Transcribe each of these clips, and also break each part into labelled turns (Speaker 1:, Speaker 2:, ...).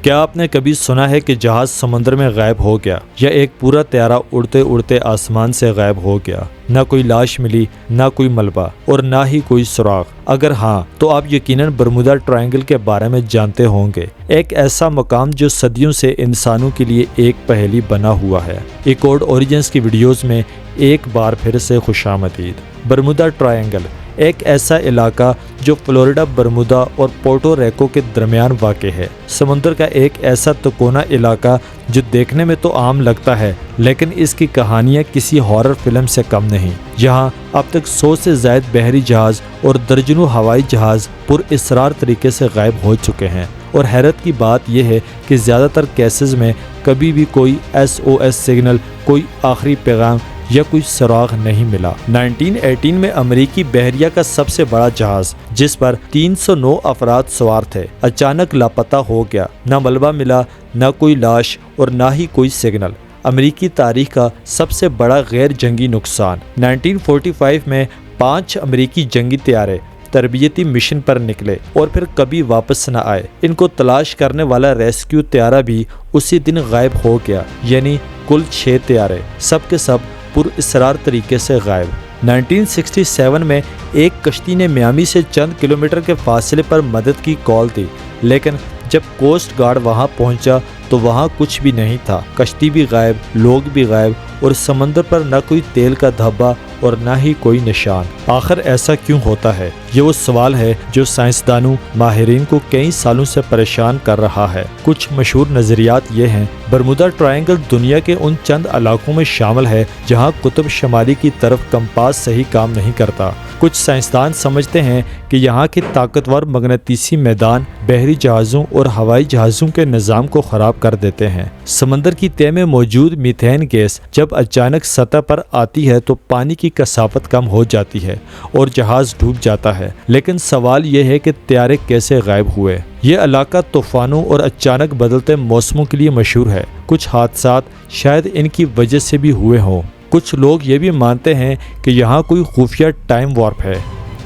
Speaker 1: کیا آپ نے کبھی سنا ہے کہ جہاز سمندر میں غائب ہو گیا یا ایک پورا طیارہ اڑتے اڑتے آسمان سے غائب ہو گیا؟ نہ کوئی لاش ملی، نہ کوئی ملبہ اور نہ ہی کوئی سراغ۔ اگر ہاں تو آپ یقیناً برمودا ٹرائنگل کے بارے میں جانتے ہوں گے، ایک ایسا مقام جو صدیوں سے انسانوں کے لیے ایک پہیلی بنا ہوا ہے۔ ایکورڈ اوریجنز کی ویڈیوز میں ایک بار پھر سے خوش آمدید۔ برمودا ٹرائنگل ایک ایسا علاقہ جو فلوریڈا، برمودا اور پورٹو ریکو کے درمیان واقع ہے۔ سمندر کا ایک ایسا تکونا علاقہ جو دیکھنے میں تو عام لگتا ہے، لیکن اس کی کہانیاں کسی ہارر فلم سے کم نہیں۔ یہاں اب تک 100 سے زائد بحری جہاز اور درجنوں ہوائی جہاز پر اسرار طریقے سے غائب ہو چکے ہیں، اور حیرت کی بات یہ ہے کہ زیادہ تر کیسز میں کبھی بھی کوئی SOS سگنل، کوئی آخری پیغام یا کوئی سراغ نہیں ملا۔ 1918 میں امریکی بحریہ کا سب سے بڑا جہاز، جس پر 309 افراد سوار تھے، اچانک لاپتہ ہو گیا۔ نہ ملبہ ملا، نہ کوئی لاش اور نہ ہی کوئی سگنل۔ امریکی تاریخ کا سب سے بڑا غیر جنگی نقصان۔ 1945 میں 5 امریکی جنگی طیارے تربیتی مشن پر نکلے اور پھر کبھی واپس نہ آئے۔ ان کو تلاش کرنے والا ریسکیو طیارہ بھی اسی دن غائب ہو گیا، یعنی کل 6 طیارے سب کے سب پر اسرار طریقے سے غائب۔ 1967 میں ایک کشتی نے میامی سے چند کلومیٹر کے فاصلے پر مدد کی کال دی، لیکن جب کوسٹ گارڈ وہاں پہنچا تو وہاں کچھ بھی نہیں تھا۔ کشتی بھی غائب، لوگ بھی غائب، اور سمندر پر نہ کوئی تیل کا دھبا اور نہ ہی کوئی نشان۔ آخر ایسا کیوں ہوتا ہے؟ یہ وہ سوال ہے جو سائنسدانوں، ماہرین کو کئی سالوں سے پریشان کر رہا ہے۔ کچھ مشہور نظریات یہ ہیں: برمودا ٹرائنگل دنیا کے ان چند علاقوں میں شامل ہے جہاں قطب شمالی کی طرف کمپاس صحیح کام نہیں کرتا۔ کچھ سائنسدان سمجھتے ہیں کہ یہاں کے طاقتور مغناطیسی میدان بحری جہازوں اور ہوائی جہازوں کے نظام کو خراب کر دیتے ہیں۔ سمندر کی تہہ میں موجود میتھین گیس جب اچانک سطح پر آتی ہے تو پانی کی کثافت کم ہو جاتی ہے اور جہاز ڈوب جاتا ہے۔ لیکن سوال یہ ہے کہ طیارے کیسے غائب ہوئے؟ یہ علاقہ طوفانوں اور اچانک بدلتے موسموں کے لیے مشہور ہے۔ کچھ حادثات شاید ان کی وجہ سے بھی ہوئے ہوں۔ کچھ لوگ یہ بھی مانتے ہیں کہ یہاں کوئی خفیہ ٹائم وارپ ہے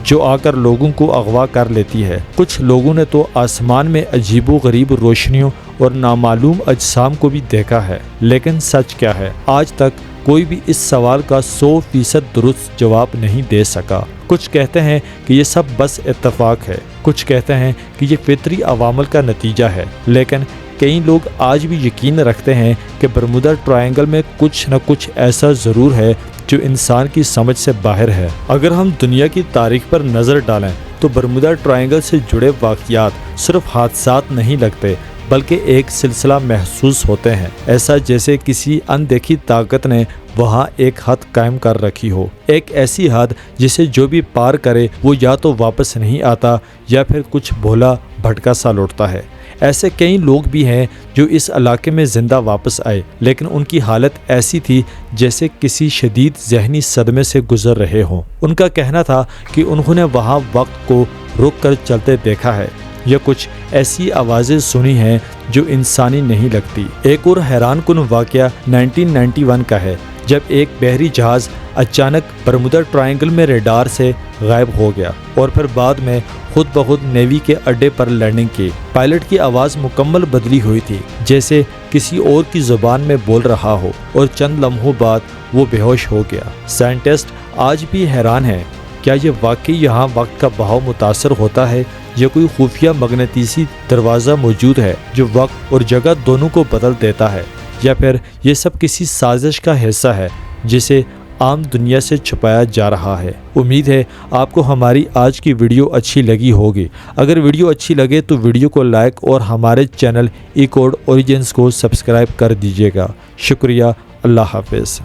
Speaker 1: جو آ کر لوگوں کو اغوا کر لیتی ہے۔ کچھ لوگوں نے تو آسمان میں عجیب و غریب روشنیوں اور نامعلوم اجسام کو بھی دیکھا ہے۔ لیکن سچ کیا ہے؟ آج تک کوئی بھی اس سوال کا 100% درست جواب نہیں دے سکا۔ کچھ کہتے ہیں کہ یہ سب بس اتفاق ہے، کچھ کہتے ہیں کہ یہ فطری عوامل کا نتیجہ ہے، لیکن کئی لوگ آج بھی یقین رکھتے ہیں کہ برمودا ٹرائنگل میں کچھ نہ کچھ ایسا ضرور ہے جو انسان کی سمجھ سے باہر ہے۔ اگر ہم دنیا کی تاریخ پر نظر ڈالیں تو برمودا ٹرائنگل سے جڑے واقعات صرف حادثات نہیں لگتے، بلکہ ایک سلسلہ محسوس ہوتے ہیں، ایسا جیسے کسی اندیکھی طاقت نے وہاں ایک حد قائم کر رکھی ہو، ایک ایسی حد جسے جو بھی پار کرے وہ یا تو واپس نہیں آتا یا پھر کچھ بھولا بھٹکا سا لوٹتا ہے۔ ایسے کئی لوگ بھی ہیں جو اس علاقے میں زندہ واپس آئے، لیکن ان کی حالت ایسی تھی جیسے کسی شدید ذہنی صدمے سے گزر رہے ہوں۔ ان کا کہنا تھا کہ انہوں نے وہاں وقت کو رک کر چلتے دیکھا ہے یا کچھ ایسی آوازیں سنی ہیں جو انسانی نہیں لگتی۔ ایک اور حیران کن واقعہ 1991 کا ہے، جب ایک بحری جہاز اچانک برمودا ٹرائنگل میں ریڈار سے غائب ہو گیا اور پھر بعد میں خود بخود نیوی کے اڈے پر لینڈنگ کی۔ پائلٹ کی آواز مکمل بدلی ہوئی تھی، جیسے کسی اور کی زبان میں بول رہا ہو، اور چند لمحوں بعد وہ بے ہوش ہو گیا۔ سائنٹسٹ آج بھی حیران ہیں، کیا یہ واقعی یہاں وقت کا بہاؤ متاثر ہوتا ہے یا کوئی خفیہ مغناطیسی دروازہ موجود ہے جو وقت اور جگہ دونوں کو بدل دیتا ہے، یا پھر یہ سب کسی سازش کا حصہ ہے جسے عام دنیا سے چھپایا جا رہا ہے؟ امید ہے آپ کو ہماری آج کی ویڈیو اچھی لگی ہوگی۔ اگر ویڈیو اچھی لگے تو ویڈیو کو لائک اور ہمارے چینل ایکورڈ اوریجنز کو سبسکرائب کر دیجیے گا۔ شکریہ، اللہ حافظ۔